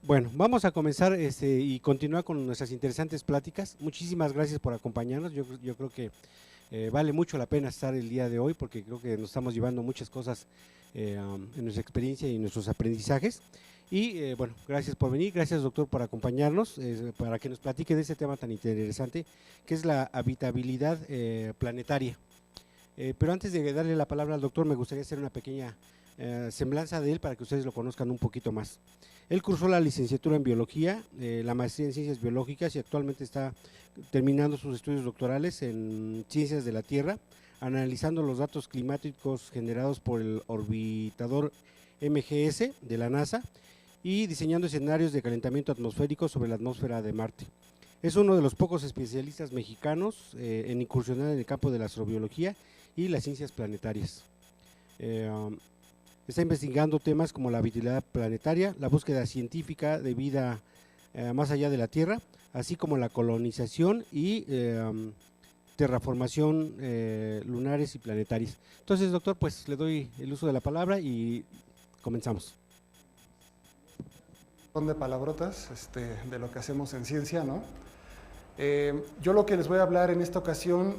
Bueno, vamos a comenzar y continuar con nuestras interesantes pláticas. Muchísimas gracias por acompañarnos. Yo creo que vale mucho la pena estar el día de hoy porque creo que nos estamos llevando muchas cosas en nuestra experiencia y nuestros aprendizajes. Y bueno, gracias por venir, gracias doctor por acompañarnos, para que nos platique de este tema tan interesante que es la habitabilidad planetaria. Pero antes de darle la palabra al doctor, me gustaría hacer una pequeña semblanza de él para que ustedes lo conozcan un poquito más. Él cursó la licenciatura en biología, la maestría en ciencias biológicas y actualmente está terminando sus estudios doctorales en ciencias de la Tierra, analizando los datos climáticos generados por el orbitador MGS de la NASA y diseñando escenarios de calentamiento atmosférico sobre la atmósfera de Marte. Es uno de los pocos especialistas mexicanos en incursionar en el campo de la astrobiología y las ciencias planetarias. Está investigando temas como la habitabilidad planetaria, la búsqueda científica de vida más allá de la Tierra, así como la colonización y terraformación lunares y planetarias. Entonces, doctor, pues le doy el uso de la palabra y comenzamos. Son de palabrotas de lo que hacemos en ciencia, ¿no? Yo lo que les voy a hablar en esta ocasión,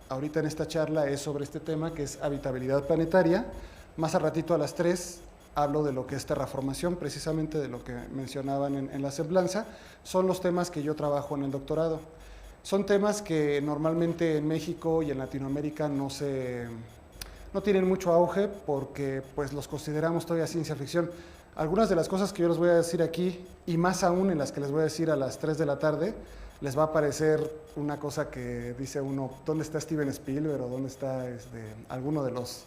ahorita en esta charla, es sobre este tema que es habitabilidad planetaria. Más a ratito a las 3 hablo de lo que es terraformación, precisamente de lo que mencionaban en la semblanza. Son los temas que yo trabajo en el doctorado. Son temas que normalmente en México y en Latinoamérica no tienen mucho auge porque pues los consideramos todavía ciencia ficción. Algunas de las cosas que yo les voy a decir aquí, y más aún en las que les voy a decir a las 3 de la tarde, les va a parecer una cosa que dice uno, ¿dónde está Steven Spielberg o dónde está alguno de los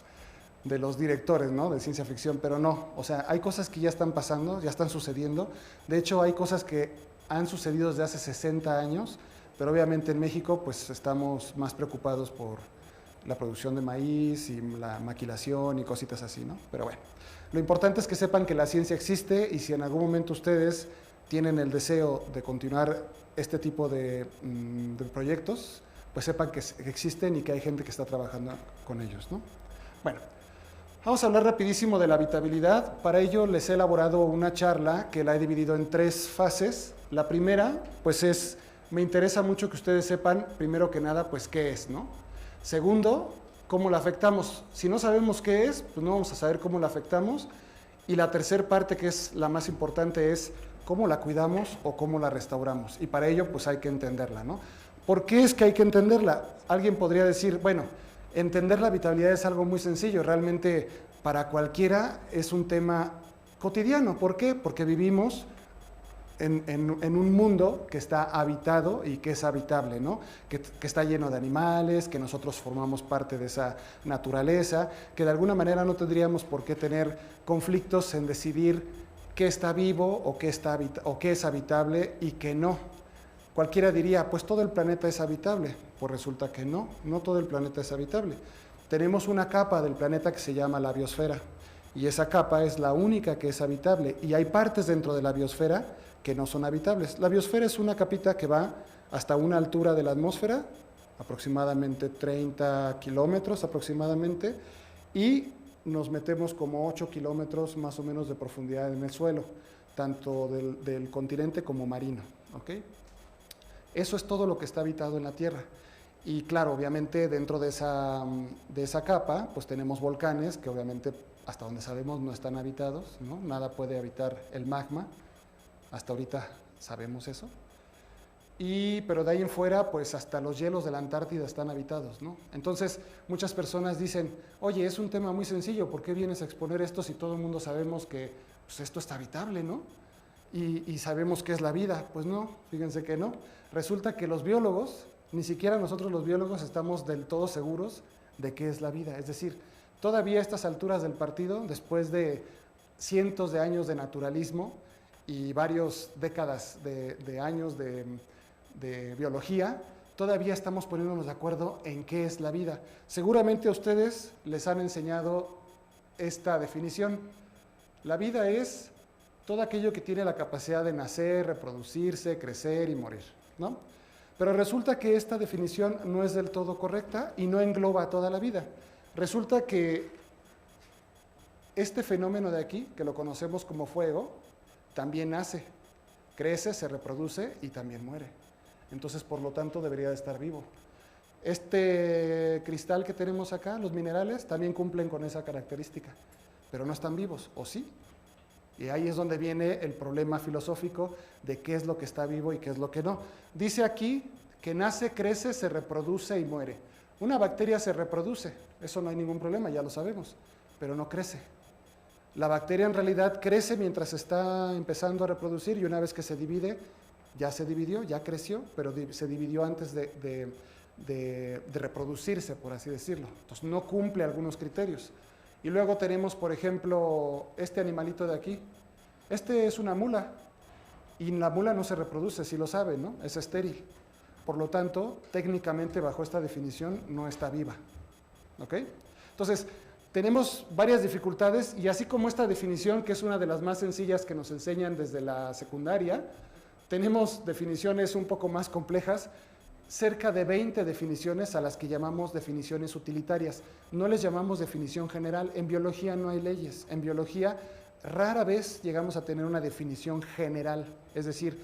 directores, ¿no?, de ciencia ficción? Pero no, o sea, hay cosas que ya están pasando, ya están sucediendo. De hecho, hay cosas que han sucedido desde hace 60 años, pero obviamente en México pues estamos más preocupados por la producción de maíz y la maquilación y cositas así, ¿no? Pero bueno, lo importante es que sepan que la ciencia existe y si en algún momento ustedes tienen el deseo de continuar este tipo de proyectos, pues sepan que existen y que hay gente que está trabajando con ellos, ¿no? Bueno, vamos a hablar rapidísimo de la habitabilidad. Para ello les he elaborado una charla que la he dividido en 3 fases. La primera, pues me interesa mucho que ustedes sepan, primero que nada, pues qué es, ¿no? Segundo, cómo la afectamos. Si no sabemos qué es, pues no vamos a saber cómo la afectamos. Y la tercera parte, que es la más importante, es cómo la cuidamos o cómo la restauramos. Y para ello, pues hay que entenderla, ¿no? ¿Por qué es que hay que entenderla? Alguien podría decir, bueno, entender la habitabilidad es algo muy sencillo. Realmente para cualquiera es un tema cotidiano. ¿Por qué? Porque vivimos en un mundo que está habitado y que es habitable, ¿no? Que está lleno de animales, que nosotros formamos parte de esa naturaleza, que de alguna manera no tendríamos por qué tener conflictos en decidir qué está vivo o qué es habitable y qué no. Cualquiera diría, pues todo el planeta es habitable. Pues resulta que no todo el planeta es habitable. Tenemos una capa del planeta que se llama la biosfera y esa capa es la única que es habitable y hay partes dentro de la biosfera que no son habitables. La biosfera es una capita que va hasta una altura de la atmósfera, aproximadamente 30 kilómetros aproximadamente, y nos metemos como 8 kilómetros más o menos de profundidad en el suelo, tanto del continente como marino, ¿ok? Eso es todo lo que está habitado en la Tierra. Y claro, obviamente dentro de esa capa, pues tenemos volcanes que obviamente hasta donde sabemos no están habitados, ¿no? Nada puede habitar el magma. Hasta ahorita sabemos eso. Pero de ahí en fuera, pues hasta los hielos de la Antártida están habitados, ¿no? Entonces, muchas personas dicen, oye, es un tema muy sencillo, ¿por qué vienes a exponer esto si todo el mundo sabemos que pues, esto está habitable, ¿no? Y sabemos qué es la vida. Pues no, fíjense que no. Resulta que los biólogos, ni siquiera nosotros los biólogos estamos del todo seguros de qué es la vida. Es decir, todavía a estas alturas del partido, después de cientos de años de naturalismo, y varias décadas de años de biología, todavía estamos poniéndonos de acuerdo en qué es la vida. Seguramente a ustedes les han enseñado esta definición. La vida es todo aquello que tiene la capacidad de nacer, reproducirse, crecer y morir, ¿no? Pero resulta que esta definición no es del todo correcta y no engloba toda la vida. Resulta que este fenómeno de aquí, que lo conocemos como fuego, también nace crece, se reproduce y también muere. Entonces, por lo tanto, debería de estar vivo. Este cristal que tenemos acá, los minerales, también cumplen con esa característica, pero no están vivos, ¿o sí? Y ahí es donde viene el problema filosófico de qué es lo que está vivo y qué es lo que no. Dice aquí que nace, crece, se reproduce y muere. Una bacteria se reproduce, eso no hay ningún problema, ya lo sabemos, pero no crece. La bacteria en realidad crece mientras está empezando a reproducir y una vez que se divide, ya se dividió, ya creció, pero se dividió antes de reproducirse, por así decirlo. Entonces no cumple algunos criterios. Y luego tenemos, por ejemplo, este animalito de aquí. Este es una mula y la mula no se reproduce, si lo saben, ¿no? Es estéril. Por lo tanto, técnicamente bajo esta definición no está viva. ¿Ok? Entonces, tenemos varias dificultades y así como esta definición, que es una de las más sencillas que nos enseñan desde la secundaria, tenemos definiciones un poco más complejas, cerca de 20 definiciones a las que llamamos definiciones utilitarias. No les llamamos definición general. En biología no hay leyes. En biología rara vez llegamos a tener una definición general, es decir,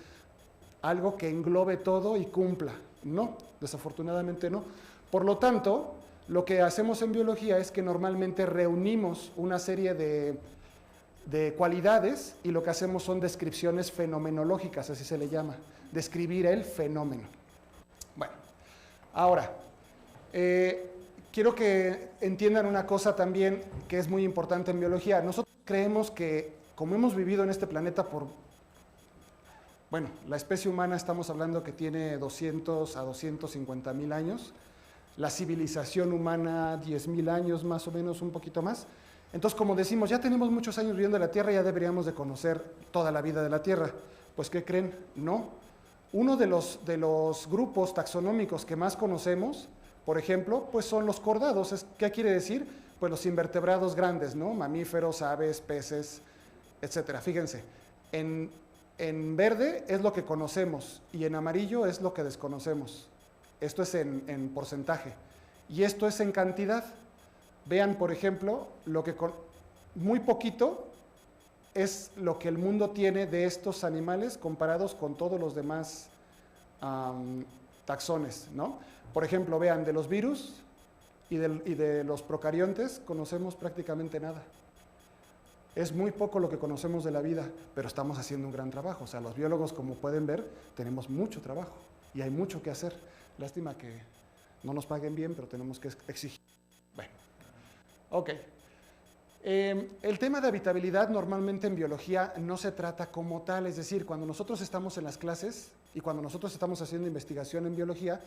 algo que englobe todo y cumpla. No, desafortunadamente no. Por lo tanto, lo que hacemos en biología es que normalmente reunimos una serie de cualidades y lo que hacemos son descripciones fenomenológicas, así se le llama, describir el fenómeno. Bueno, ahora, quiero que entiendan una cosa también que es muy importante en biología. Nosotros creemos que, como hemos vivido en este planeta bueno, la especie humana estamos hablando que tiene 200 a 250 mil años, la civilización humana 10.000 años más o menos, un poquito más. Entonces, como decimos, ya tenemos muchos años viviendo en la Tierra, ya deberíamos de conocer toda la vida de la Tierra. Pues, ¿qué creen? No. Uno de los grupos taxonómicos que más conocemos, por ejemplo, pues son los cordados. ¿Qué quiere decir? Pues los invertebrados grandes, ¿no? Mamíferos, aves, peces, etcétera. Fíjense, en verde es lo que conocemos y en amarillo es lo que desconocemos. Esto es en porcentaje y esto es en cantidad. Vean, por ejemplo, muy poquito es lo que el mundo tiene de estos animales comparados con todos los demás taxones, ¿no? Por ejemplo, vean, de los virus y de los procariontes conocemos prácticamente nada. Es muy poco lo que conocemos de la vida, pero estamos haciendo un gran trabajo. O sea, los biólogos, como pueden ver, tenemos mucho trabajo y hay mucho que hacer. Lástima que no nos paguen bien, pero tenemos que exigir. Bueno, ok. El tema de habitabilidad normalmente en biología no se trata como tal, es decir, cuando nosotros estamos en las clases y cuando nosotros estamos haciendo investigación en biología,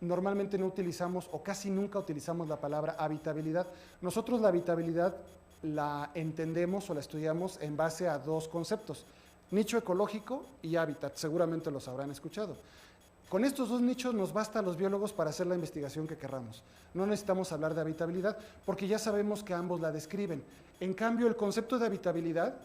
normalmente no utilizamos o casi nunca utilizamos la palabra habitabilidad. Nosotros la habitabilidad la entendemos o la estudiamos en base a dos conceptos, nicho ecológico y hábitat, seguramente los habrán escuchado. Con estos dos nichos nos basta a los biólogos para hacer la investigación que querramos. No necesitamos hablar de habitabilidad porque ya sabemos que ambos la describen. En cambio, el concepto de habitabilidad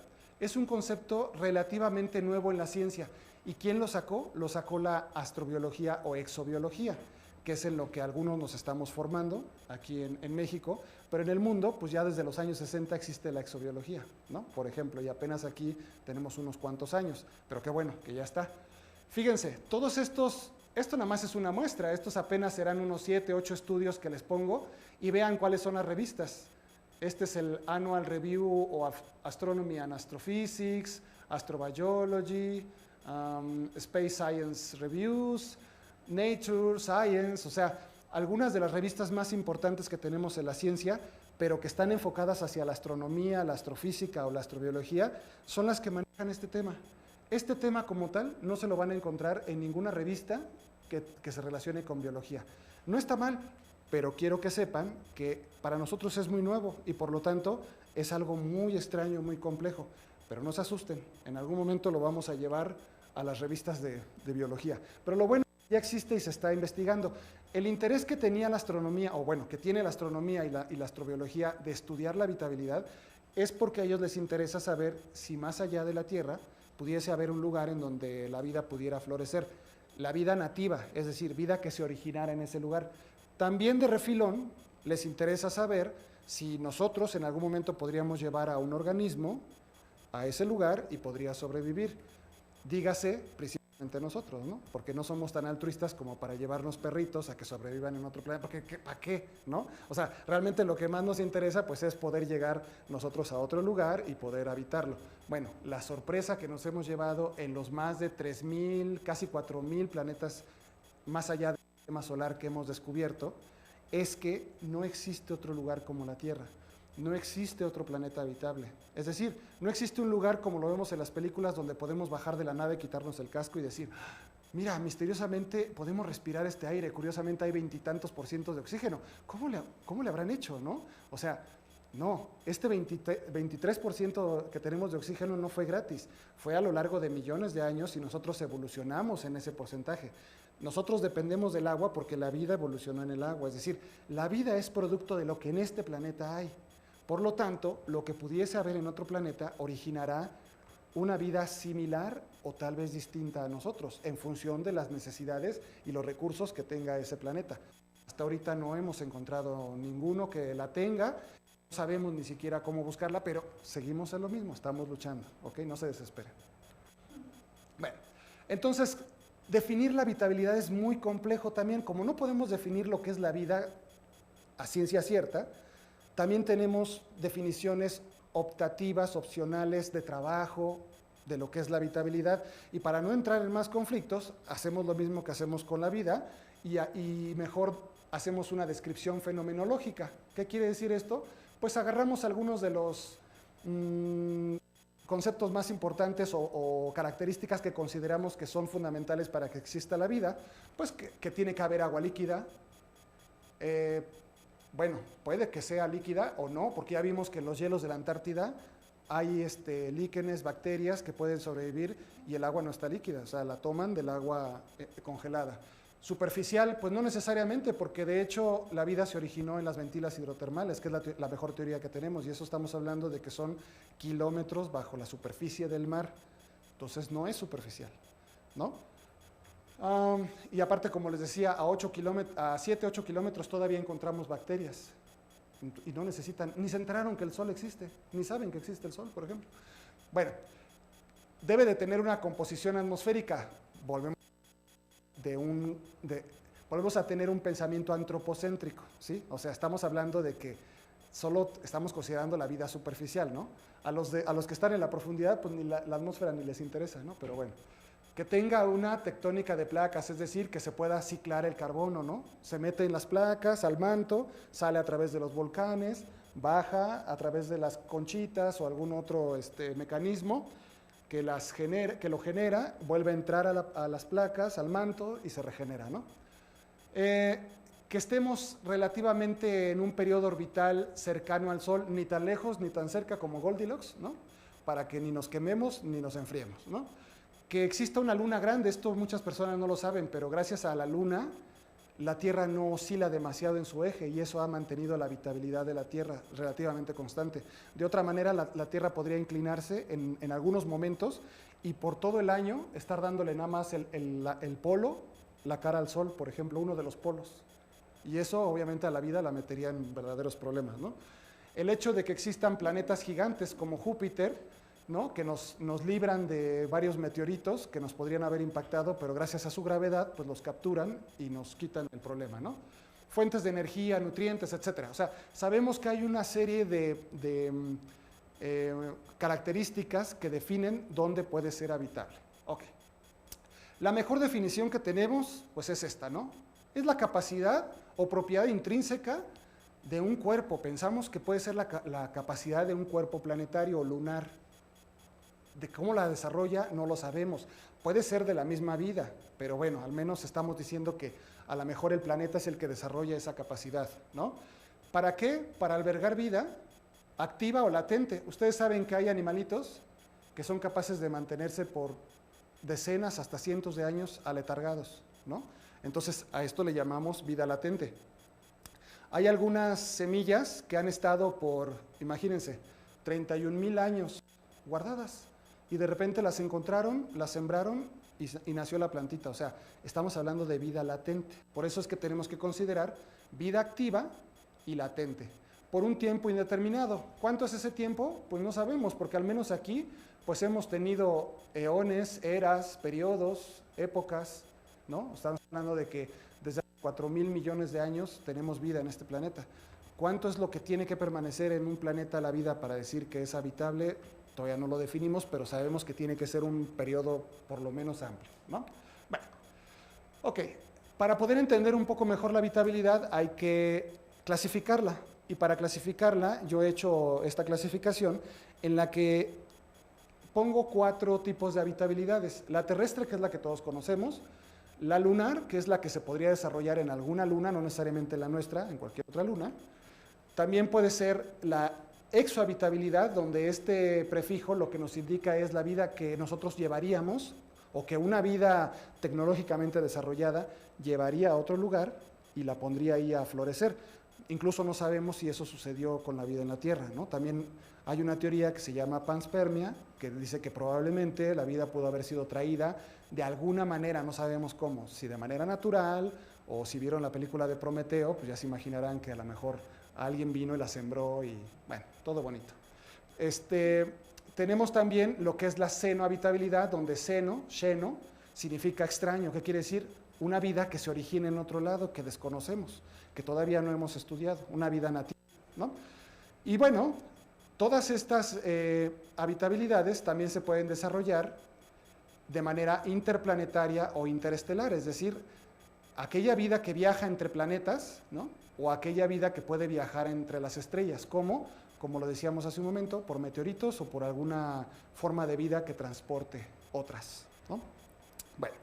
es un concepto relativamente nuevo en la ciencia. ¿Y quién lo sacó? Lo sacó la astrobiología o exobiología, que es en lo que algunos nos estamos formando aquí en México, pero en el mundo, pues ya desde los años 60 existe la exobiología, ¿no? Por ejemplo, y apenas aquí tenemos unos cuantos años, pero qué bueno que ya está. Fíjense, todos estos, esto nada más es una muestra, estos apenas serán unos 7, 8 estudios que les pongo y vean cuáles son las revistas. Este es el Annual Review of Astronomy and Astrophysics, Astrobiology, Space Science Reviews, Nature, Science, o sea, algunas de las revistas más importantes que tenemos en la ciencia, pero que están enfocadas hacia la astronomía, la astrofísica o la astrobiología, son las que manejan este tema. Este tema como tal no se lo van a encontrar en ninguna revista que se relacione con biología. No está mal, pero quiero que sepan que para nosotros es muy nuevo y por lo tanto es algo muy extraño, muy complejo. Pero no se asusten, en algún momento lo vamos a llevar a las revistas de biología. Pero lo bueno es que ya existe y se está investigando. El interés que tenía la astronomía, o bueno, que tiene la astronomía y la astrobiología de estudiar la habitabilidad, es porque a ellos les interesa saber si más allá de la Tierra pudiese haber un lugar en donde la vida pudiera florecer. La vida nativa, es decir, vida que se originara en ese lugar. También de refilón les interesa saber si nosotros en algún momento podríamos llevar a un organismo a ese lugar y podría sobrevivir. Dígase, principalmente nosotros, ¿no? Porque no somos tan altruistas como para llevarnos perritos a que sobrevivan en otro planeta, porque ¿para qué? ¿No? O sea, realmente lo que más nos interesa pues es poder llegar nosotros a otro lugar y poder habitarlo. Bueno, la sorpresa que nos hemos llevado en los más de 3.000, casi 4.000 planetas más allá del sistema solar que hemos descubierto, es que no existe otro lugar como la Tierra. No existe otro planeta habitable. Es decir, no existe un lugar como lo vemos en las películas donde podemos bajar de la nave, quitarnos el casco y decir, mira, misteriosamente podemos respirar este aire, curiosamente hay 20 y tantos % de oxígeno. ¿Cómo le habrán hecho, no? O sea, no, este 23% que tenemos de oxígeno no fue gratis, fue a lo largo de millones de años y nosotros evolucionamos en ese porcentaje. Nosotros dependemos del agua porque la vida evolucionó en el agua, es decir, la vida es producto de lo que en este planeta hay. Por lo tanto, lo que pudiese haber en otro planeta originará una vida similar o tal vez distinta a nosotros, en función de las necesidades y los recursos que tenga ese planeta. Hasta ahorita no hemos encontrado ninguno que la tenga, no sabemos ni siquiera cómo buscarla, pero seguimos en lo mismo, estamos luchando, ¿ok? No se desesperen. Bueno, entonces, definir la habitabilidad es muy complejo también, como no podemos definir lo que es la vida a ciencia cierta, también tenemos definiciones optativas, opcionales de trabajo, de lo que es la habitabilidad, y para no entrar en más conflictos, hacemos lo mismo que hacemos con la vida, y mejor hacemos una descripción fenomenológica. ¿Qué quiere decir esto? Pues agarramos algunos de los conceptos más importantes o características que consideramos que son fundamentales para que exista la vida, pues que tiene que haber agua líquida, bueno, puede que sea líquida o no, porque ya vimos que en los hielos de la Antártida hay líquenes, bacterias que pueden sobrevivir y el agua no está líquida, o sea, la toman del agua congelada. Superficial, pues no necesariamente, porque de hecho la vida se originó en las ventilas hidrotermales, que es la mejor teoría que tenemos, y eso estamos hablando de que son kilómetros bajo la superficie del mar, entonces no es superficial, ¿no? Y aparte, como les decía, a 7, 8 kilómetros todavía encontramos bacterias y no necesitan, ni se enteraron que el sol existe, ni saben que existe el sol, por ejemplo. Bueno, debe de tener una composición atmosférica. Volvemos a tener un pensamiento antropocéntrico, ¿sí? O sea, estamos hablando de que solo estamos considerando la vida superficial, ¿no? A los que están en la profundidad, pues ni la atmósfera ni les interesa, ¿no? Pero bueno. Que tenga una tectónica de placas, es decir, que se pueda ciclar el carbono, ¿no? Se mete en las placas, al manto, sale a través de los volcanes, baja a través de las conchitas o algún otro mecanismo que lo genera, vuelve a entrar a las placas, al manto y se regenera, ¿no? Que estemos relativamente en un periodo orbital cercano al Sol, ni tan lejos ni tan cerca como Goldilocks, ¿no? Para que ni nos quememos ni nos enfriemos, ¿no? Que exista una luna grande, esto muchas personas no lo saben, pero gracias a la luna la Tierra no oscila demasiado en su eje y eso ha mantenido la habitabilidad de la Tierra relativamente constante. De otra manera, la Tierra podría inclinarse en algunos momentos y por todo el año estar dándole nada más el polo, la cara al Sol, por ejemplo, uno de los polos. Y eso obviamente a la vida la metería en verdaderos problemas, ¿no? El hecho de que existan planetas gigantes como Júpiter, ¿no? Que nos libran de varios meteoritos que nos podrían haber impactado, pero gracias a su gravedad pues los capturan y nos quitan el problema, ¿no? Fuentes de energía, nutrientes, etcétera. O sea, sabemos que hay una serie de características que definen dónde puede ser habitable. Okay. La mejor definición que tenemos pues es esta, ¿no? Es la capacidad o propiedad intrínseca de un cuerpo. Pensamos que puede ser la capacidad de un cuerpo planetario o lunar. De cómo la desarrolla no lo sabemos. Puede ser de la misma vida, pero bueno, al menos estamos diciendo que a lo mejor el planeta es el que desarrolla esa capacidad, ¿no? ¿Para qué? Para albergar vida activa o latente. Ustedes saben que hay animalitos que son capaces de mantenerse por decenas hasta cientos de años aletargados, ¿no? Entonces a esto le llamamos vida latente. Hay algunas semillas que han estado por, imagínense, 31,000 años guardadas. Y de repente las encontraron, las sembraron y nació la plantita. O sea, estamos hablando de vida latente. Por eso es que tenemos que considerar vida activa y latente. Por un tiempo indeterminado. ¿Cuánto es ese tiempo? Pues no sabemos, porque al menos aquí pues hemos tenido eones, eras, periodos, épocas, ¿no? Estamos hablando de que desde 4.000 millones de años tenemos vida en este planeta. ¿Cuánto es lo que tiene que permanecer en un planeta la vida para decir que es habitable? Todavía no lo definimos, pero sabemos que tiene que ser un periodo por lo menos amplio, ¿no? Bueno, ok. Para poder entender un poco mejor la habitabilidad hay que clasificarla. Y para clasificarla yo he hecho esta clasificación en la que pongo 4 tipos de habitabilidades. La terrestre, que es la que todos conocemos. La lunar, que es la que se podría desarrollar en alguna luna, no necesariamente la nuestra, en cualquier otra luna. También puede ser la exohabitabilidad, donde este prefijo lo que nos indica es la vida que nosotros llevaríamos o que una vida tecnológicamente desarrollada llevaría a otro lugar y la pondría ahí a florecer. Incluso no sabemos si eso sucedió con la vida en la Tierra, ¿no? También hay una teoría que se llama panspermia, que dice que probablemente la vida pudo haber sido traída de alguna manera, no sabemos cómo, si de manera natural o si vieron la película de Prometeo, pues ya se imaginarán que a lo mejor alguien vino y la sembró y bueno, todo bonito. Tenemos también lo que es la xenohabitabilidad, donde xeno, significa extraño. ¿Qué quiere decir? Una vida que se origina en otro lado, que desconocemos, que todavía no hemos estudiado, una vida nativa, ¿no? Y bueno, todas estas habitabilidades también se pueden desarrollar de manera interplanetaria o interestelar, es decir, aquella vida que viaja entre planetas, ¿no? O aquella vida que puede viajar entre las estrellas, como lo decíamos hace un momento, por meteoritos o por alguna forma de vida que transporte otras, ¿no? Bueno,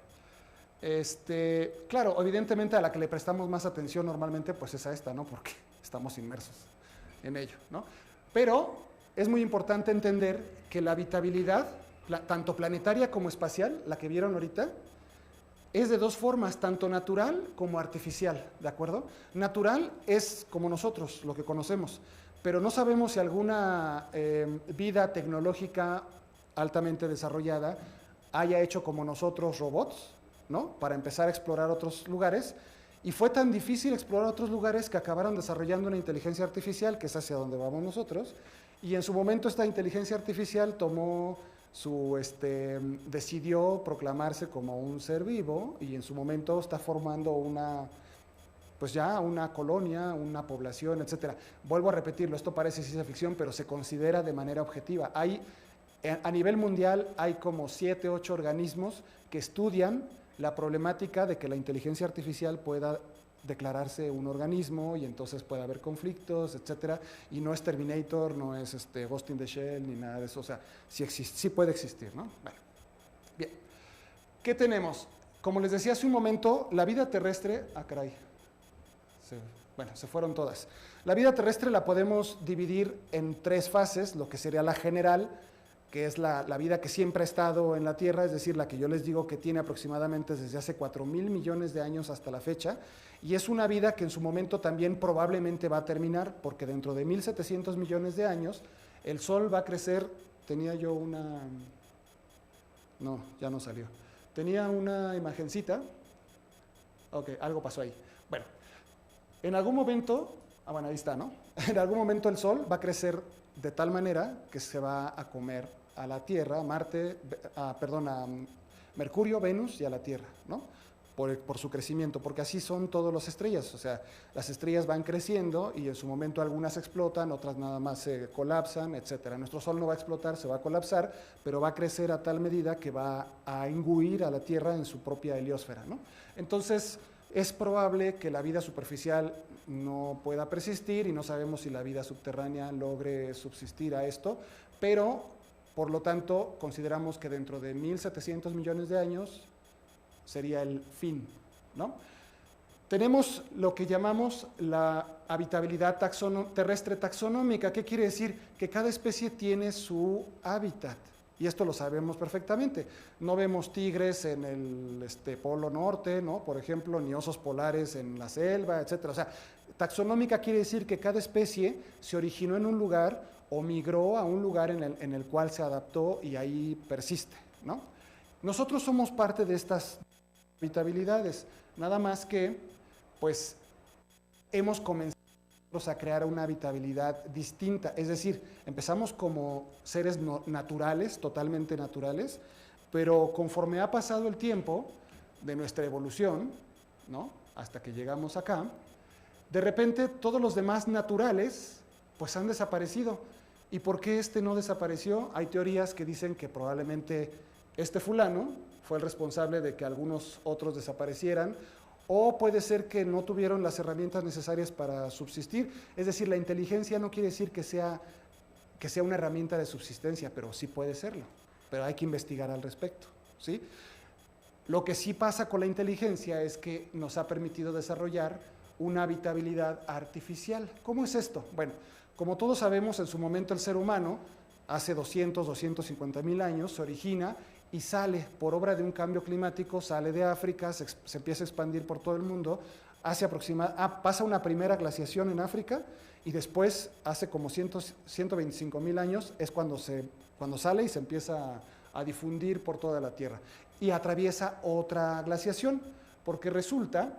claro, evidentemente a la que le prestamos más atención normalmente pues es a esta, ¿no? Porque estamos inmersos en ello, ¿no? Pero es muy importante entender que la habitabilidad, tanto planetaria como espacial, la que vieron ahorita, es de 2 formas, tanto natural como artificial, ¿de acuerdo? Natural es como nosotros, lo que conocemos, pero no sabemos si alguna vida tecnológica altamente desarrollada haya hecho como nosotros robots, ¿no? Para empezar a explorar otros lugares. Y fue tan difícil explorar otros lugares que acabaron desarrollando una inteligencia artificial, que es hacia donde vamos nosotros. Y en su momento esta inteligencia artificial tomó decidió proclamarse como un ser vivo y en su momento está formando una colonia, una población, etcétera. Vuelvo a repetirlo, esto parece ciencia ficción, pero se considera de manera objetiva. A nivel mundial hay como 7, 8 organismos que estudian la problemática de que la inteligencia artificial pueda declararse un organismo y entonces puede haber conflictos, etcétera, y no es Terminator, no es Ghost in the Shell, ni nada de eso, o sea, sí puede existir, ¿no? Bueno, bien. ¿Qué tenemos? Como les decía hace un momento, la vida terrestre, caray, se fueron todas. La vida terrestre la podemos dividir en 3 fases, lo que sería la general, que es la vida que siempre ha estado en la Tierra, es decir, la que yo les digo que tiene aproximadamente desde hace 4.000 millones de años hasta la fecha, y es una vida que en su momento también probablemente va a terminar, porque dentro de 1.700 millones de años, el Sol va a crecer, no, ya no salió, tenía una imagencita, ok, algo pasó ahí, bueno, en algún momento, bueno, ahí está, ¿no? En algún momento el Sol va a crecer de tal manera que se va a comer a la Tierra, a Mercurio, Venus y a la Tierra, ¿no? Por su crecimiento, porque así son todas las estrellas, o sea, las estrellas van creciendo y en su momento algunas explotan, otras nada más se colapsan, etcétera. Nuestro Sol no va a explotar, se va a colapsar, pero va a crecer a tal medida que va a imbuir a la Tierra en su propia heliosfera, ¿no? Entonces, es probable que la vida superficial no pueda persistir y no sabemos si la vida subterránea logre subsistir a esto, pero por lo tanto consideramos que dentro de 1.700 millones de años sería el fin, ¿no? Tenemos lo que llamamos la habitabilidad terrestre taxonómica. ¿Qué quiere decir? Que cada especie tiene su hábitat. Y esto lo sabemos perfectamente. No vemos tigres en el Polo Norte, ¿no? Por ejemplo, ni osos polares en la selva, etcétera. O sea, taxonómica quiere decir que cada especie se originó en un lugar o migró a un lugar en el cual se adaptó y ahí persiste, ¿no? Nosotros somos parte de estas habitabilidades, nada más que, pues, hemos comenzado a crear una habitabilidad distinta. Es decir, empezamos como seres naturales, totalmente naturales, pero conforme ha pasado el tiempo de nuestra evolución, ¿no?, hasta que llegamos acá, de repente todos los demás naturales pues han desaparecido. ¿Y por qué este no desapareció? Hay teorías que dicen que probablemente este fulano fue el responsable de que algunos otros desaparecieran, o puede ser que no tuvieron las herramientas necesarias para subsistir. Es decir, la inteligencia no quiere decir que sea una herramienta de subsistencia, pero sí puede serlo. Pero hay que investigar al respecto, ¿sí? Lo que sí pasa con la inteligencia es que nos ha permitido desarrollar una habitabilidad artificial. ¿Cómo es esto? Bueno, como todos sabemos, en su momento el ser humano, hace 200, 250 mil años, se origina y sale por obra de un cambio climático, sale de África, se empieza a expandir por todo el mundo, pasa una primera glaciación en África y después, hace como 125 mil años, es cuando sale y se empieza a difundir por toda la Tierra. Y atraviesa otra glaciación, porque resulta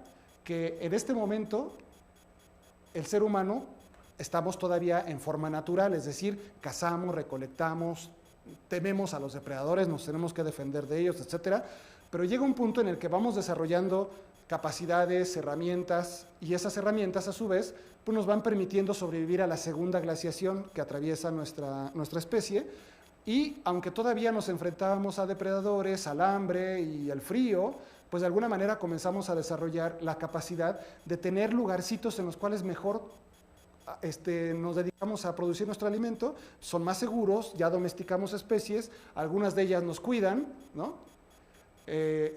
que en este momento el ser humano estamos todavía en forma natural, es decir, cazamos, recolectamos, tememos a los depredadores, nos tenemos que defender de ellos, etcétera, pero llega un punto en el que vamos desarrollando capacidades, herramientas, y esas herramientas a su vez pues nos van permitiendo sobrevivir a la segunda glaciación que atraviesa nuestra especie, y aunque todavía nos enfrentábamos a depredadores, al hambre y al frío, pues de alguna manera comenzamos a desarrollar la capacidad de tener lugarcitos en los cuales mejor nos dedicamos a producir nuestro alimento, son más seguros, ya domesticamos especies, algunas de ellas nos cuidan, ¿no?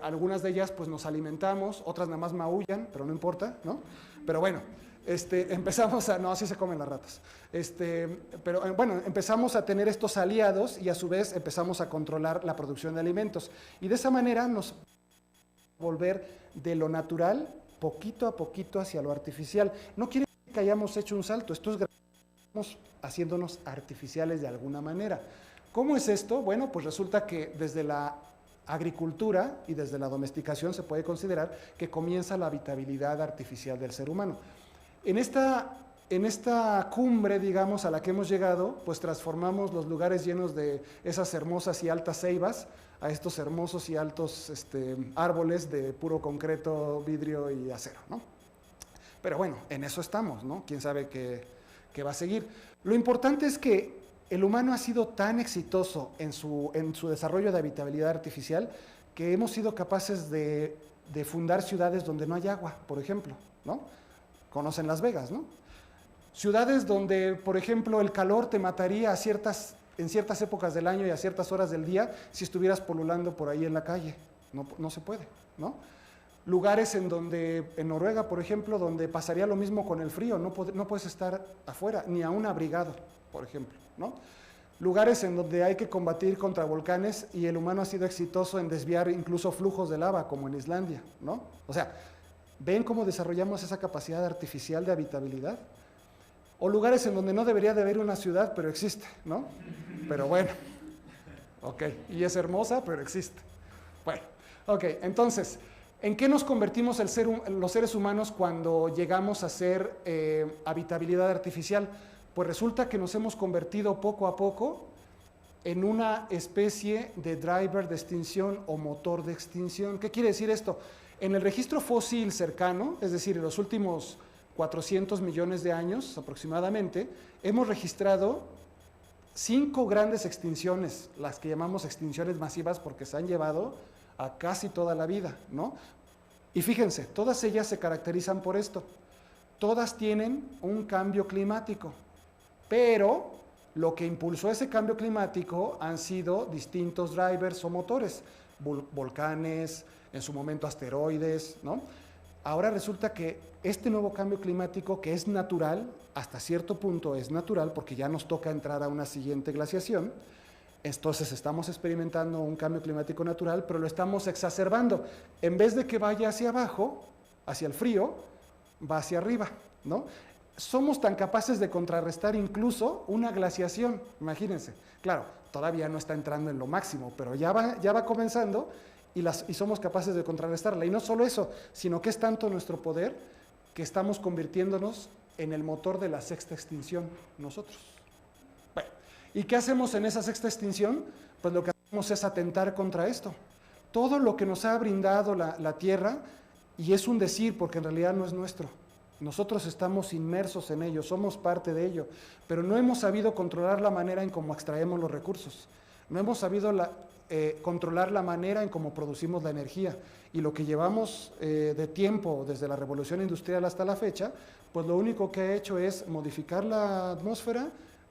Algunas de ellas pues nos alimentamos, otras nada más maullan, pero no importa, ¿no? Pero bueno, empezamos a, no, así se comen las ratas, pero bueno, empezamos a tener estos aliados y a su vez empezamos a controlar la producción de alimentos, y de esa manera nos volver de lo natural poquito a poquito hacia lo artificial. No quiere decir que hayamos hecho un salto, esto es estamos haciéndonos artificiales de alguna manera. ¿Cómo es esto? Bueno, pues resulta que desde la agricultura y desde la domesticación se puede considerar que comienza la habitabilidad artificial del ser humano. En esta cumbre, digamos, a la que hemos llegado, pues transformamos los lugares llenos de esas hermosas y altas ceibas a estos hermosos y altos árboles de puro concreto, vidrio y acero, ¿no? Pero bueno, en eso estamos, ¿no? ¿Quién sabe qué va a seguir? Lo importante es que el humano ha sido tan exitoso en su desarrollo de habitabilidad artificial que hemos sido capaces de fundar ciudades donde no hay agua, por ejemplo, ¿no? Conocen Las Vegas, ¿no? Ciudades donde, por ejemplo, el calor te mataría en ciertas épocas del año y a ciertas horas del día si estuvieras polulando por ahí en la calle. No se puede, ¿no? Lugares en Noruega, por ejemplo, donde pasaría lo mismo con el frío, no puedes estar afuera, ni aún abrigado, por ejemplo, ¿no? Lugares en donde hay que combatir contra volcanes y el humano ha sido exitoso en desviar incluso flujos de lava, como en Islandia, ¿no? O sea, ¿ven cómo desarrollamos esa capacidad artificial de habitabilidad? O lugares en donde no debería de haber una ciudad, pero existe, ¿no? Pero bueno, ok, y es hermosa, pero existe. Bueno, ok, entonces, ¿en qué nos convertimos los seres humanos cuando llegamos a ser habitabilidad artificial? Pues resulta que nos hemos convertido poco a poco en una especie de driver de extinción o motor de extinción. ¿Qué quiere decir esto? En el registro fósil cercano, es decir, en los últimos 400 millones de años aproximadamente, hemos registrado 5 grandes extinciones, las que llamamos extinciones masivas porque se han llevado a casi toda la vida, ¿no? Y fíjense, todas ellas se caracterizan por esto. Todas tienen un cambio climático, pero lo que impulsó ese cambio climático han sido distintos drivers o motores, volcanes, en su momento asteroides, ¿no? Ahora resulta que este nuevo cambio climático, que es natural, hasta cierto punto es natural, porque ya nos toca entrar a una siguiente glaciación, entonces estamos experimentando un cambio climático natural, pero lo estamos exacerbando. En vez de que vaya hacia abajo, hacia el frío, va hacia arriba, ¿no? Somos tan capaces de contrarrestar incluso una glaciación, imagínense. Claro, todavía no está entrando en lo máximo, pero ya va comenzando y somos capaces de contrarrestarla. Y no solo eso, sino que es tanto nuestro poder que estamos convirtiéndonos en el motor de la sexta extinción nosotros. Bueno, ¿y qué hacemos en esa sexta extinción? Pues lo que hacemos es atentar contra esto. Todo lo que nos ha brindado la Tierra, y es un decir porque en realidad no es nuestro, nosotros estamos inmersos en ello, somos parte de ello, pero no hemos sabido controlar la manera en cómo extraemos los recursos, no hemos sabido controlar la manera en cómo producimos la energía, y lo que llevamos de tiempo desde la revolución industrial hasta la fecha, pues lo único que ha hecho es modificar la atmósfera,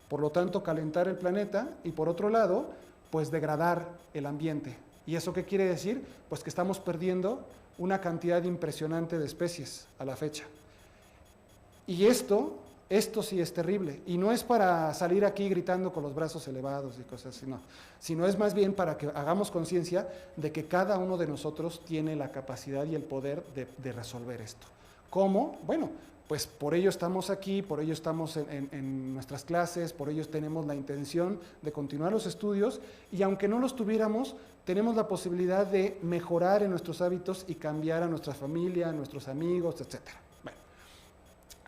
por lo tanto calentar el planeta, y por otro lado, pues degradar el ambiente. ¿Y eso qué quiere decir? Pues que estamos perdiendo una cantidad impresionante de especies a la fecha. Y esto sí es terrible, y no es para salir aquí gritando con los brazos elevados y cosas así, no, sino es más bien para que hagamos conciencia de que cada uno de nosotros tiene la capacidad y el poder de resolver esto. ¿Cómo? Bueno, pues por ello estamos aquí, por ello estamos en nuestras clases, por ello tenemos la intención de continuar los estudios, y aunque no los tuviéramos, tenemos la posibilidad de mejorar en nuestros hábitos y cambiar a nuestra familia, a nuestros amigos, etcétera.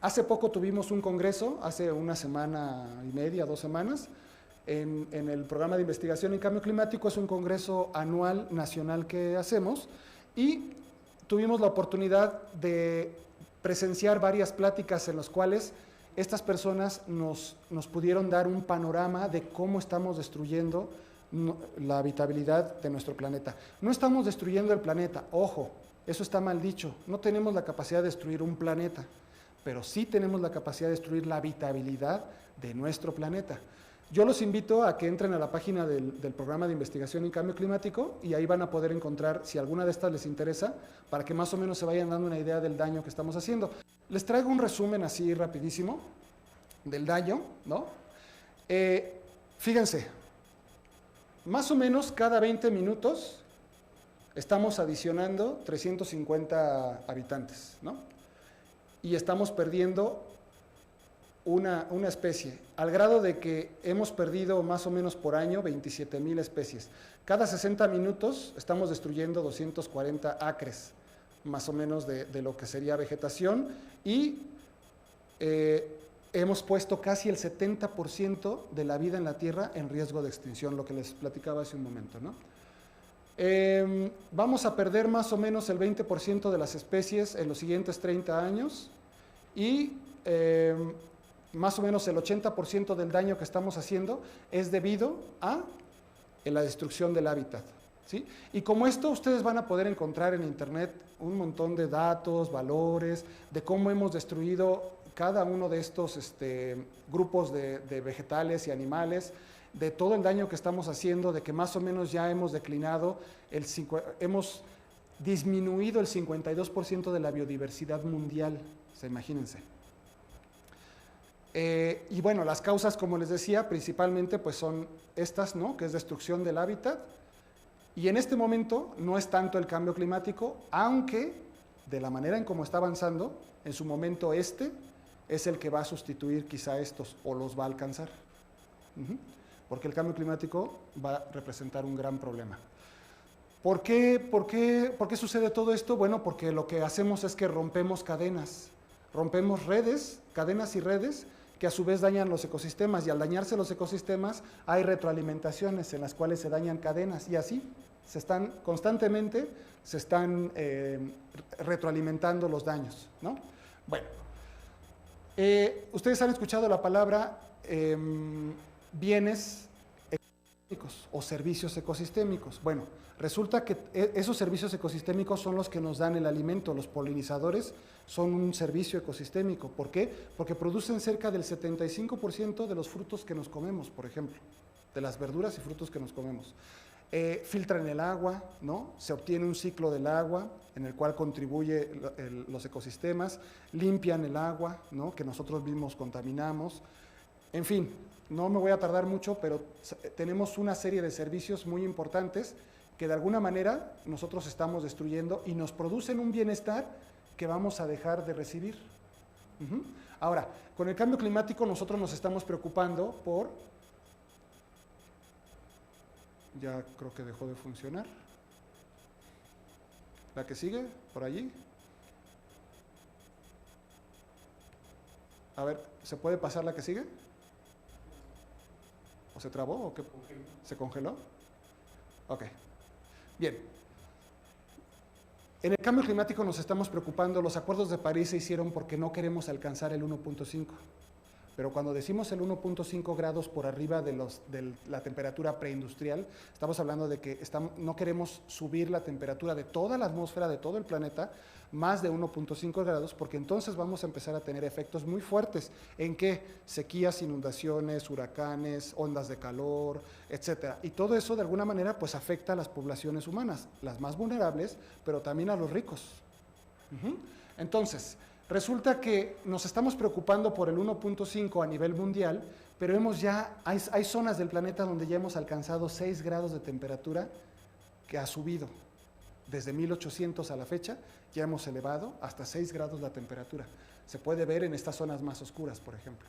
Hace poco tuvimos un congreso, hace una semana y media, 2 semanas, en el programa de investigación en cambio climático. Es un congreso anual nacional que hacemos, y tuvimos la oportunidad de presenciar varias pláticas en las cuales estas personas nos pudieron dar un panorama de cómo estamos destruyendo la habitabilidad de nuestro planeta. No estamos destruyendo el planeta, ojo, eso está mal dicho, no tenemos la capacidad de destruir un planeta, pero sí tenemos la capacidad de destruir la habitabilidad de nuestro planeta. Yo los invito a que entren a la página del programa de investigación en cambio climático, y ahí van a poder encontrar, si alguna de estas les interesa, para que más o menos se vayan dando una idea del daño que estamos haciendo. Les traigo un resumen así rapidísimo del daño, ¿no? Fíjense, más o menos cada 20 minutos estamos adicionando 350 habitantes, ¿no? Y estamos perdiendo una especie, al grado de que hemos perdido más o menos por año 27,000 especies. Cada 60 minutos estamos destruyendo 240 acres, más o menos de lo que sería vegetación, y hemos puesto casi el 70% de la vida en la Tierra en riesgo de extinción, lo que les platicaba hace un momento, ¿no? Vamos a perder más o menos el 20% de las especies en los siguientes 30 años, y más o menos el 80% del daño que estamos haciendo es debido a la destrucción del hábitat, ¿sí? Y como esto, ustedes van a poder encontrar en internet un montón de datos, valores, de cómo hemos destruido cada uno de estos grupos de vegetales y animales, de todo el daño que estamos haciendo, de que más o menos ya hemos declinado, hemos disminuido el 52% de la biodiversidad mundial, imagínense. Y bueno, las causas, como les decía, principalmente pues son estas, ¿no? Que es destrucción del hábitat, y en este momento no es tanto el cambio climático, aunque de la manera en cómo está avanzando, en su momento es el que va a sustituir quizá estos, o los va a alcanzar. Porque el cambio climático va a representar un gran problema. ¿Por qué sucede todo esto? Bueno, porque lo que hacemos es que rompemos cadenas, rompemos redes, cadenas y redes, que a su vez dañan los ecosistemas, y al dañarse los ecosistemas hay retroalimentaciones en las cuales se dañan cadenas, y así constantemente se están retroalimentando los daños, ¿no? Bueno, ustedes han escuchado la palabra bienes ecosistémicos o servicios ecosistémicos. Bueno, resulta que esos servicios ecosistémicos son los que nos dan el alimento. Los polinizadores son un servicio ecosistémico. ¿Por qué? Porque producen cerca del 75% de los frutos que nos comemos, por ejemplo, de las verduras y frutos que nos comemos. Filtran el agua, ¿no? Se obtiene un ciclo del agua en el cual contribuye los ecosistemas, limpian el agua, ¿no? Que nosotros mismos contaminamos. En fin, no me voy a tardar mucho, pero tenemos una serie de servicios muy importantes que de alguna manera nosotros estamos destruyendo, y nos producen un bienestar que vamos a dejar de recibir. Ahora, con el cambio climático nosotros nos estamos preocupando por... Ya creo que dejó de funcionar. ¿La que sigue? ¿Por allí? A ver, ¿se puede pasar la que sigue? ¿O se trabó o qué? ¿Se congeló? Ok. Bien. En el cambio climático nos estamos preocupando, los acuerdos de París se hicieron porque no queremos alcanzar el 1.5. Pero cuando decimos el 1.5 grados por arriba de la temperatura preindustrial, estamos hablando de que no queremos subir la temperatura de toda la atmósfera, de todo el planeta, más de 1.5 grados, porque entonces vamos a empezar a tener efectos muy fuertes. ¿En qué? Sequías, inundaciones, huracanes, ondas de calor, etcétera. Y todo eso de alguna manera pues afecta a las poblaciones humanas, las más vulnerables, pero también a los ricos. Entonces, resulta que nos estamos preocupando por el 1.5 a nivel mundial, pero hay zonas del planeta donde ya hemos alcanzado 6 grados de temperatura que ha subido. Desde 1800 a la fecha ya hemos elevado hasta 6 grados la temperatura. Se puede ver en estas zonas más oscuras, por ejemplo.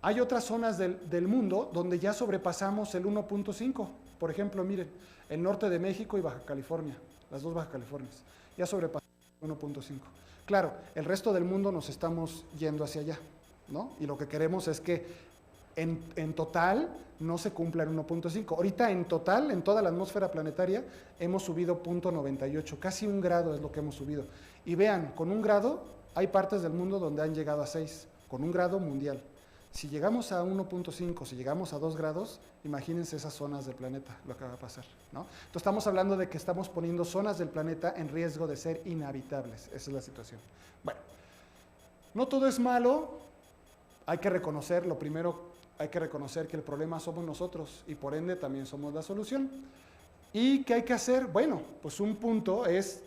Hay otras zonas del mundo donde ya sobrepasamos el 1.5. Por ejemplo, miren, el norte de México y Baja California, las dos Baja Californias, ya sobrepasamos el 1.5. Claro, el resto del mundo nos estamos yendo hacia allá, ¿no? Y lo que queremos es que en total no se cumpla el 1.5. Ahorita en total, en toda la atmósfera planetaria, hemos subido 0.98, casi 1 grado es lo que hemos subido. Y vean, con 1 grado hay partes del mundo donde han llegado a 6, con 1 grado mundial. Si llegamos a 1.5, si llegamos a 2 grados, imagínense esas zonas del planeta, lo que va a pasar, ¿no? Entonces estamos hablando de que estamos poniendo zonas del planeta en riesgo de ser inhabitables. Esa es la situación. Bueno, no todo es malo, hay que reconocer, lo primero, hay que reconocer que el problema somos nosotros y por ende también somos la solución. ¿Y qué hay que hacer? Bueno, pues un punto es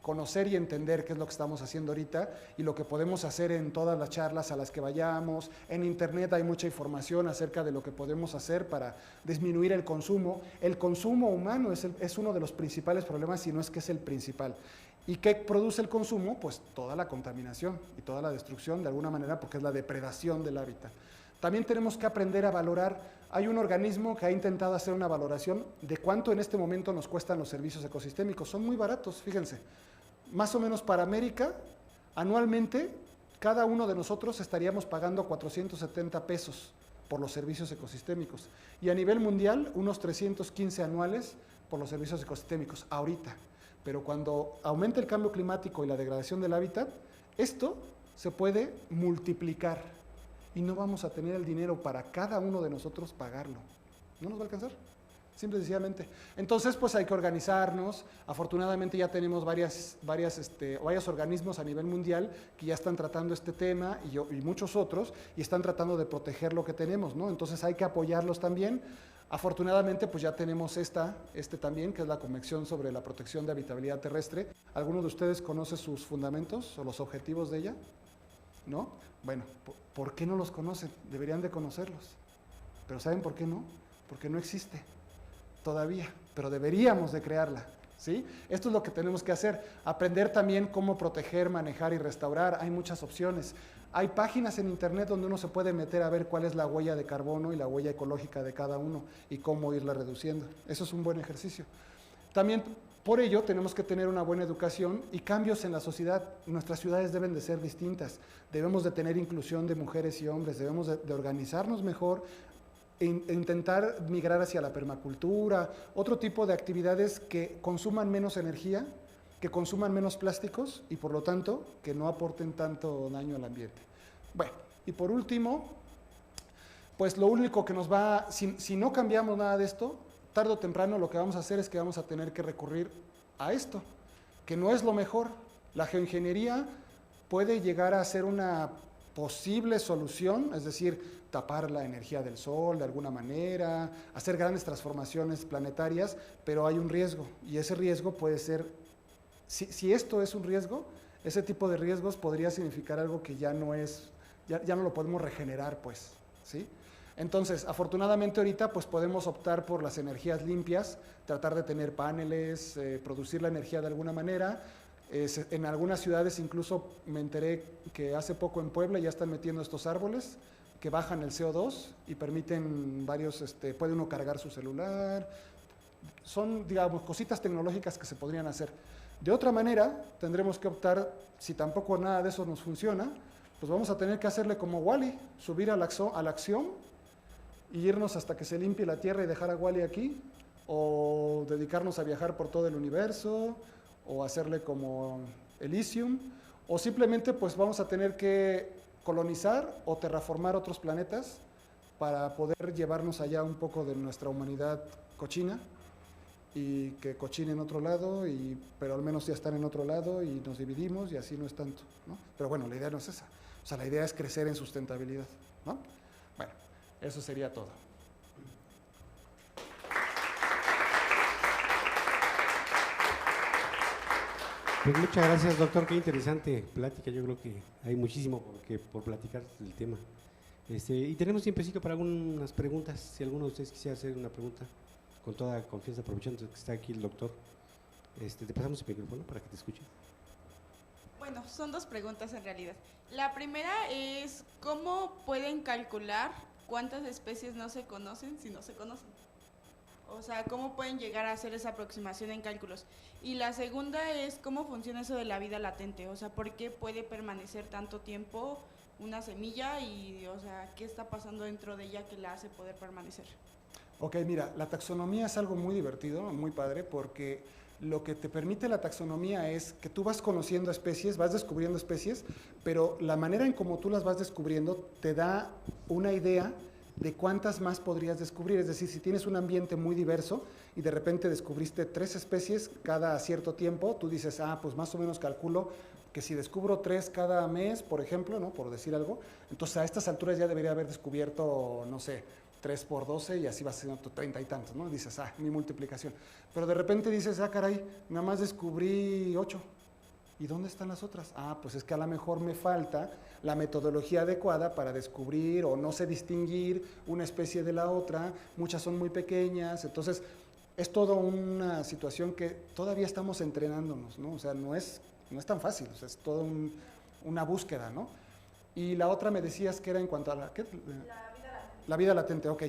conocer y entender qué es lo que estamos haciendo ahorita y lo que podemos hacer en todas las charlas a las que vayamos. En internet hay mucha información acerca de lo que podemos hacer para disminuir el consumo. El consumo humano es uno de los principales problemas, si no es que es el principal. ¿Y qué produce el consumo? Pues toda la contaminación y toda la destrucción de alguna manera, porque es la depredación del hábitat. También tenemos que aprender a valorar. Hay un organismo que ha intentado hacer una valoración de cuánto en este momento nos cuestan los servicios ecosistémicos. Son muy baratos, fíjense. Más o menos para América, anualmente, cada uno de nosotros estaríamos pagando 470 pesos por los servicios ecosistémicos. Y a nivel mundial, unos 315 anuales por los servicios ecosistémicos, ahorita. Pero cuando aumente el cambio climático y la degradación del hábitat, esto se puede multiplicar. Y no vamos a tener el dinero para cada uno de nosotros pagarlo. No nos va a alcanzar. Simple y sencillamente. Entonces, pues hay que organizarnos. Afortunadamente ya tenemos varios organismos a nivel mundial que ya están tratando este tema y muchos otros y están tratando de proteger lo que tenemos, ¿no? Entonces hay que apoyarlos también. Afortunadamente, pues ya tenemos este también, que es la Convención sobre la Protección de Habitabilidad Terrestre. ¿Alguno de ustedes conoce sus fundamentos o los objetivos de ella? ¿No? Bueno, ¿por qué no los conocen? Deberían de conocerlos. ¿Pero saben por qué no? Porque no existe todavía, pero deberíamos de crearla, ¿sí? Esto es lo que tenemos que hacer, aprender también cómo proteger, manejar y restaurar. Hay muchas opciones. Hay páginas en internet donde uno se puede meter a ver cuál es la huella de carbono y la huella ecológica de cada uno y cómo irla reduciendo. Eso es un buen ejercicio. También por ello tenemos que tener una buena educación y cambios en la sociedad. Nuestras ciudades deben de ser distintas, debemos de tener inclusión de mujeres y hombres, debemos de organizarnos mejor, intentar migrar hacia la permacultura, otro tipo de actividades que consuman menos energía, que consuman menos plásticos y por lo tanto que no aporten tanto daño al ambiente. Bueno, y por último, pues lo único que nos va, si no cambiamos nada de esto, tarde o temprano lo que vamos a hacer es que vamos a tener que recurrir a esto, que no es lo mejor. La geoingeniería puede llegar a ser una posible solución, es decir, tapar la energía del sol de alguna manera, hacer grandes transformaciones planetarias, pero hay un riesgo, y ese riesgo puede ser, si esto es un riesgo, ese tipo de riesgos podría significar algo que ya no es, ya no lo podemos regenerar, pues, ¿sí? Entonces, afortunadamente ahorita pues podemos optar por las energías limpias, tratar de tener paneles, producir la energía de alguna manera. En algunas ciudades incluso me enteré que hace poco en Puebla ya están metiendo estos árboles que bajan el CO2 y permiten puede uno cargar su celular. Son, digamos, cositas tecnológicas que se podrían hacer. De otra manera, tendremos que optar, si tampoco nada de eso nos funciona, pues vamos a tener que hacerle como Wall-E, subir a la acción y irnos hasta que se limpie la Tierra y dejar a Wall-E aquí, o dedicarnos a viajar por todo el universo, o hacerle como Elysium, o simplemente pues vamos a tener que colonizar o terraformar otros planetas para poder llevarnos allá un poco de nuestra humanidad cochina y que cochine en otro lado, pero al menos ya están en otro lado y nos dividimos y así no es tanto, ¿no? Pero bueno, la idea no es esa, o sea, la idea es crecer en sustentabilidad, ¿no? Bueno, eso sería todo. Pues muchas gracias, doctor, qué interesante plática, yo creo que hay muchísimo por platicar del tema. Y tenemos tiempecito para algunas preguntas, si alguno de ustedes quisiera hacer una pregunta, con toda confianza, aprovechando que está aquí el doctor. Te pasamos el micrófono para que te escuche. Bueno, son dos preguntas en realidad. La primera es, ¿cómo pueden calcular cuántas especies no se conocen si no se conocen? O sea, ¿cómo pueden llegar a hacer esa aproximación en cálculos? Y la segunda es, ¿cómo funciona eso de la vida latente? O sea, ¿por qué puede permanecer tanto tiempo una semilla y, o sea, qué está pasando dentro de ella que la hace poder permanecer? Ok, mira, la taxonomía es algo muy divertido, muy padre, porque lo que te permite la taxonomía es que tú vas conociendo especies, vas descubriendo especies, pero la manera en cómo tú las vas descubriendo te da una idea de cuántas más podrías descubrir. Es decir, si tienes un ambiente muy diverso y de repente descubriste 3 especies cada cierto tiempo, tú dices, pues más o menos calculo que si descubro 3 cada mes, por ejemplo, ¿no? Por decir algo, entonces a estas alturas ya debería haber descubierto, no sé, 3 por 12 y así va siendo 30 y tantos, ¿no? Dices, mi multiplicación. Pero de repente dices, caray, nada más descubrí 8. ¿Y dónde están las otras? Pues es que a lo mejor me falta la metodología adecuada para descubrir o no sé distinguir una especie de la otra, muchas son muy pequeñas, entonces es toda una situación que todavía estamos entrenándonos, ¿no? O sea, no es tan fácil, o sea, es toda una búsqueda, ¿no? Y la otra me decías que era en cuanto a la... ¿qué? La vida latente, ok.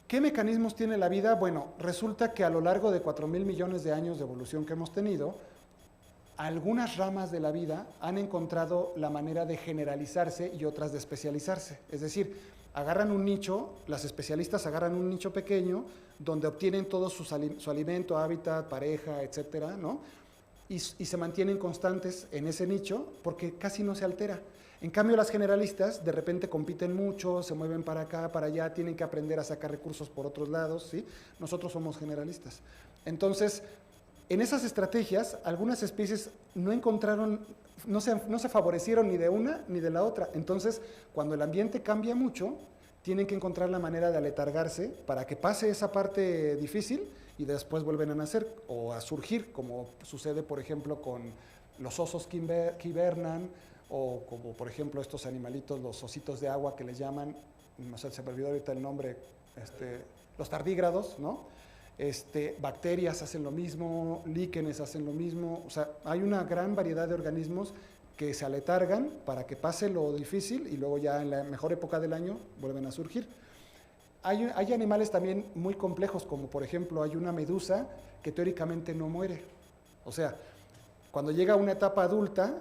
¿Qué mecanismos tiene la vida? Bueno, resulta que a lo largo de 4.000 millones de años de evolución que hemos tenido, algunas ramas de la vida han encontrado la manera de generalizarse y otras de especializarse. Es decir, agarran un nicho, las especialistas agarran un nicho pequeño donde obtienen todo su alimento, hábitat, pareja, etcétera, ¿no? Y se mantienen constantes en ese nicho porque casi no se altera. En cambio, las generalistas de repente compiten mucho, se mueven para acá, para allá, tienen que aprender a sacar recursos por otros lados, ¿sí? Nosotros somos generalistas. Entonces, en esas estrategias, algunas especies no encontraron, no se favorecieron ni de una ni de la otra. Entonces, cuando el ambiente cambia mucho, tienen que encontrar la manera de aletargarse para que pase esa parte difícil y después vuelven a nacer o a surgir, como sucede, por ejemplo, con los osos que hibernan, o como, por ejemplo, estos animalitos, los ositos de agua que les llaman, no sé, se me olvidó ahorita el nombre, los tardígrados, ¿no? Bacterias hacen lo mismo, líquenes hacen lo mismo, o sea, hay una gran variedad de organismos que se aletargan para que pase lo difícil y luego ya en la mejor época del año vuelven a surgir. Hay animales también muy complejos, como por ejemplo hay una medusa que teóricamente no muere. O sea, cuando llega a una etapa adulta,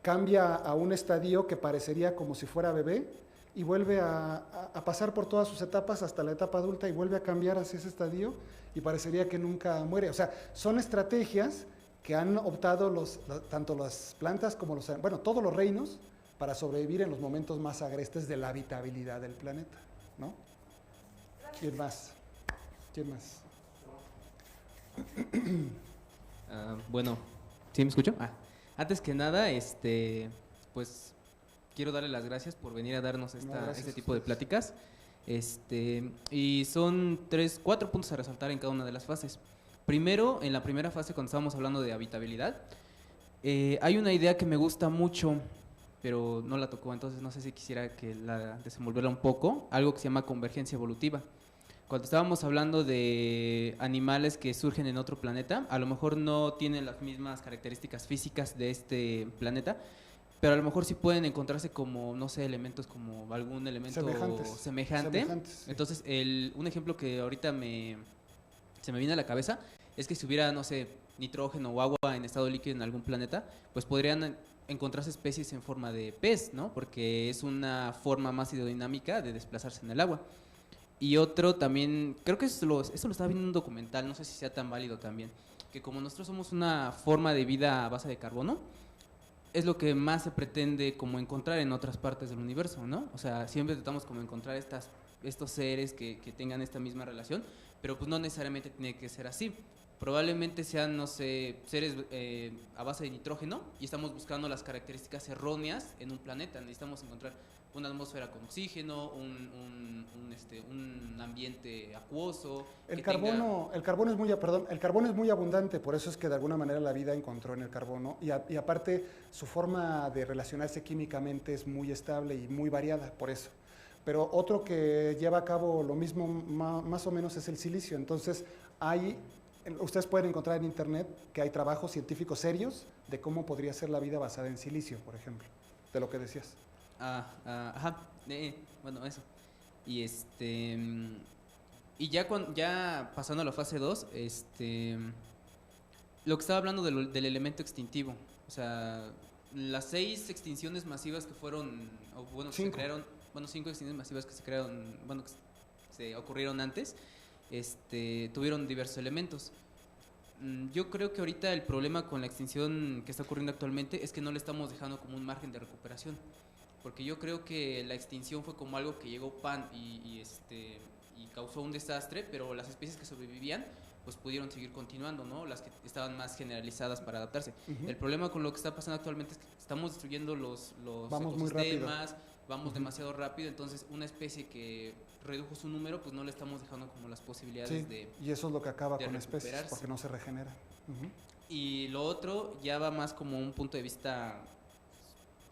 cambia a un estadio que parecería como si fuera bebé y vuelve a pasar por todas sus etapas hasta la etapa adulta y vuelve a cambiar hacia ese estadio y parecería que nunca muere. O sea, son estrategias que han optado tanto las plantas como todos los reinos para sobrevivir en los momentos más agrestes de la habitabilidad del planeta, ¿no? ¿Quién más? Bueno, ¿sí me escucho? Antes que nada, pues quiero darle las gracias por venir a darnos este tipo de pláticas. Y son 4 puntos a resaltar en cada una de las fases. Primero, en la primera fase, cuando estábamos hablando de habitabilidad, hay una idea que me gusta mucho, pero no la tocó, entonces no sé si quisiera que la desenvolviera un poco, algo que se llama convergencia evolutiva. Cuando estábamos hablando de animales que surgen en otro planeta, a lo mejor no tienen las mismas características físicas de este planeta, pero a lo mejor sí pueden encontrarse como, no sé, elementos como algún elemento semejante. Sí. Entonces, un ejemplo que ahorita se me viene a la cabeza es que si hubiera, no sé, nitrógeno o agua en estado líquido en algún planeta, pues podrían encontrarse especies en forma de pez, ¿no? Porque es una forma más hidrodinámica de desplazarse en el agua. Y otro también, creo que eso lo estaba viendo en un documental, no sé si sea tan válido también, que como nosotros somos una forma de vida a base de carbono, es lo que más se pretende como encontrar en otras partes del universo, ¿no? O sea, siempre tratamos como encontrar estos seres que tengan esta misma relación, pero pues no necesariamente tiene que ser así. Probablemente sean, no sé, seres a base de nitrógeno y estamos buscando las características erróneas en un planeta. Necesitamos encontrar una atmósfera con oxígeno, un ambiente acuoso. El carbono es muy abundante, por eso es que de alguna manera la vida encontró en el carbono y aparte su forma de relacionarse químicamente es muy estable y muy variada, por eso. Pero otro que lleva a cabo lo mismo más o menos es el silicio. Entonces ustedes pueden encontrar en internet que hay trabajos científicos serios de cómo podría ser la vida basada en silicio, por ejemplo, de lo que decías. Ajá, bueno, eso. Y y ya pasando a la fase 2, lo que estaba hablando del elemento extintivo, o sea, las 6 extinciones masivas que fueron, o bueno, que se crearon, 5 extinciones masivas que se crearon, bueno, que se ocurrieron antes, tuvieron diversos elementos. Yo creo que ahorita el problema con la extinción que está ocurriendo actualmente es que no le estamos dejando como un margen de recuperación, porque yo creo que la extinción fue como algo que llegó y causó un desastre, pero las especies que sobrevivían pues pudieron seguir continuando, ¿no? Las que estaban más generalizadas para adaptarse. El problema con lo que está pasando actualmente es que estamos destruyendo los ecosistemas, vamos demasiado rápido, entonces una especie que redujo su número, pues no le estamos dejando como las posibilidades de y eso es lo que acaba con especies, porque no se regenera. Y lo otro ya va más como un punto de vista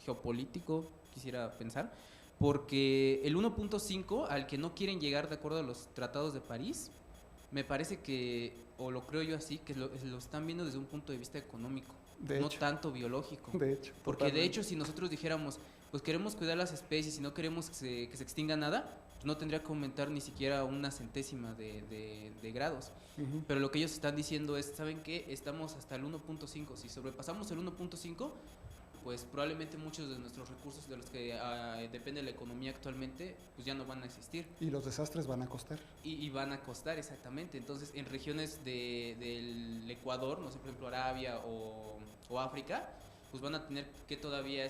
geopolítico, quisiera pensar, porque el 1.5 al que no quieren llegar de acuerdo a los tratados de París, me parece que, o lo creo yo así, que lo están viendo desde un punto de vista económico, no tanto biológico. De hecho. Porque totalmente. De hecho, si nosotros dijéramos, pues queremos cuidar las especies y no queremos que se extinga nada, pues no tendría que aumentar ni siquiera una centésima de grados. Pero lo que ellos están diciendo es, ¿saben qué? Estamos hasta el 1.5. Si sobrepasamos el 1.5, pues probablemente muchos de nuestros recursos de los que depende la economía actualmente, pues ya no van a existir. Y los desastres van a costar. Y van a costar, exactamente. Entonces, en regiones del Ecuador, no sé, por ejemplo, Arabia o África, pues van a tener que todavía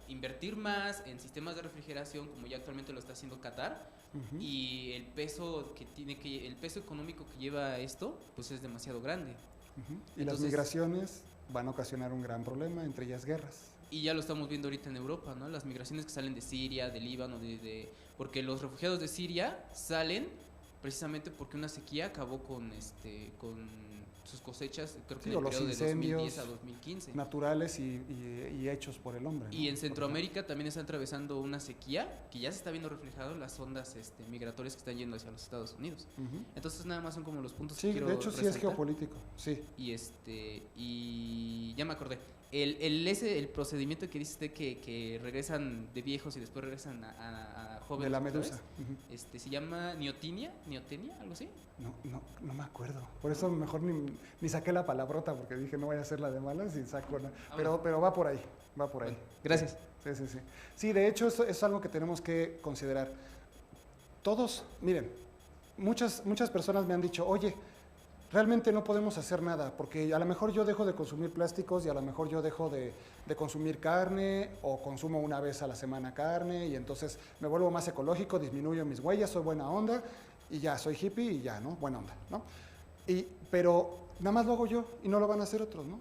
invertir más en sistemas de refrigeración, como ya actualmente lo está haciendo Qatar, y el peso económico que lleva esto, pues es demasiado grande. Y entonces, las migraciones van a ocasionar un gran problema, entre ellas guerras. Y ya lo estamos viendo ahorita en Europa, ¿no? Las migraciones que salen de Siria, de Líbano, porque los refugiados de Siria salen precisamente porque una sequía acabó con sus cosechas, creo que en el periodo de 2010 a 2015. Naturales y hechos por el hombre, ¿no? Y en Centroamérica también está atravesando una sequía que ya se está viendo reflejado en las ondas migratorias que están yendo hacia los Estados Unidos. Entonces nada más son como los puntos que quiero de hecho resaltar. Sí es geopolítico, sí. Y ya me acordé. El procedimiento que dice usted que regresan de viejos y después regresan a jóvenes. De la medusa. Se llama neotenia, algo así. No me acuerdo. Por eso mejor ni saqué la palabrota, porque dije no voy a hacer la de malas y saco la. Pero va por ahí. Bueno, gracias. Sí. Sí, de hecho eso es algo que tenemos que considerar. Todos, miren, muchas personas me han dicho, oye, realmente no podemos hacer nada, porque a lo mejor yo dejo de consumir plásticos y a lo mejor yo dejo de consumir carne o consumo una vez a la semana carne y entonces me vuelvo más ecológico, disminuyo mis huellas, soy buena onda y ya, soy hippie y ya, ¿no? Buena onda, ¿no? Pero nada más lo hago yo y no lo van a hacer otros, ¿no?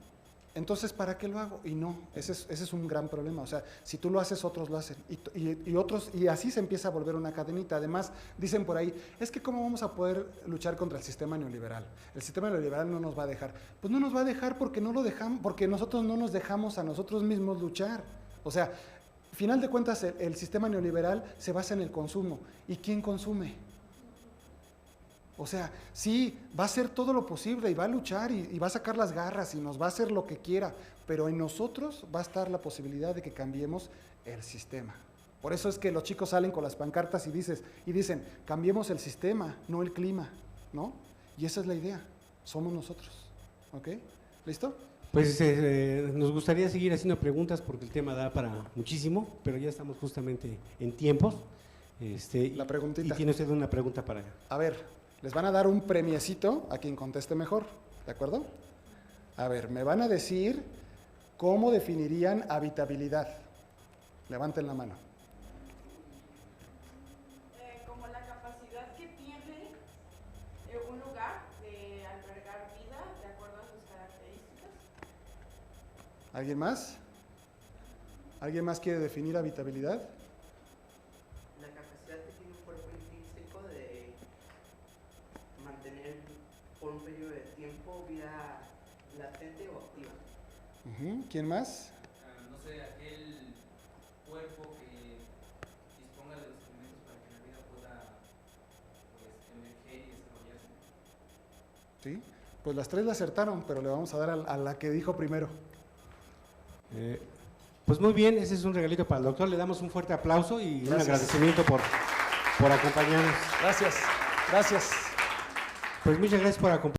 Entonces, ¿para qué lo hago? Y no, ese es un gran problema. O sea, si tú lo haces, otros lo hacen. Y otros, y así se empieza a volver una cadenita. Además, dicen por ahí, es que ¿cómo vamos a poder luchar contra el sistema neoliberal? El sistema neoliberal no nos va a dejar. Pues no nos va a dejar porque no lo dejamos, porque nosotros no nos dejamos a nosotros mismos luchar. O sea, final de cuentas, el sistema neoliberal se basa en el consumo. ¿Y quién consume? O sea, sí, va a hacer todo lo posible y va a luchar y va a sacar las garras y nos va a hacer lo que quiera, pero en nosotros va a estar la posibilidad de que cambiemos el sistema. Por eso es que los chicos salen con las pancartas y dicen, cambiemos el sistema, no el clima, ¿no? Y esa es la idea, somos nosotros, ¿ok? ¿Listo? Pues nos gustaría seguir haciendo preguntas porque el tema da para muchísimo, pero ya estamos justamente en tiempos. La preguntita. Y tiene usted una pregunta para... A ver, les van a dar un premiecito a quien conteste mejor, ¿de acuerdo? A ver, me van a decir cómo definirían habitabilidad. Levanten la mano. Como la capacidad que tiene un lugar de albergar vida de acuerdo a sus características. ¿Alguien más? ¿Alguien más quiere definir habitabilidad? La capacidad que tiene un cuerpo intrínseco de mantener por un periodo de tiempo vida latente o activa. ¿Quién más? No sé, aquel cuerpo que disponga de los elementos para que la vida pueda emerger y desarrollarse. Sí, pues las tres la acertaron, pero le vamos a dar a la que dijo primero. Pues muy bien, ese es un regalito para el doctor. Le damos un fuerte aplauso y un agradecimiento por acompañarnos. Gracias, gracias. Pues muchas gracias por acompañarnos.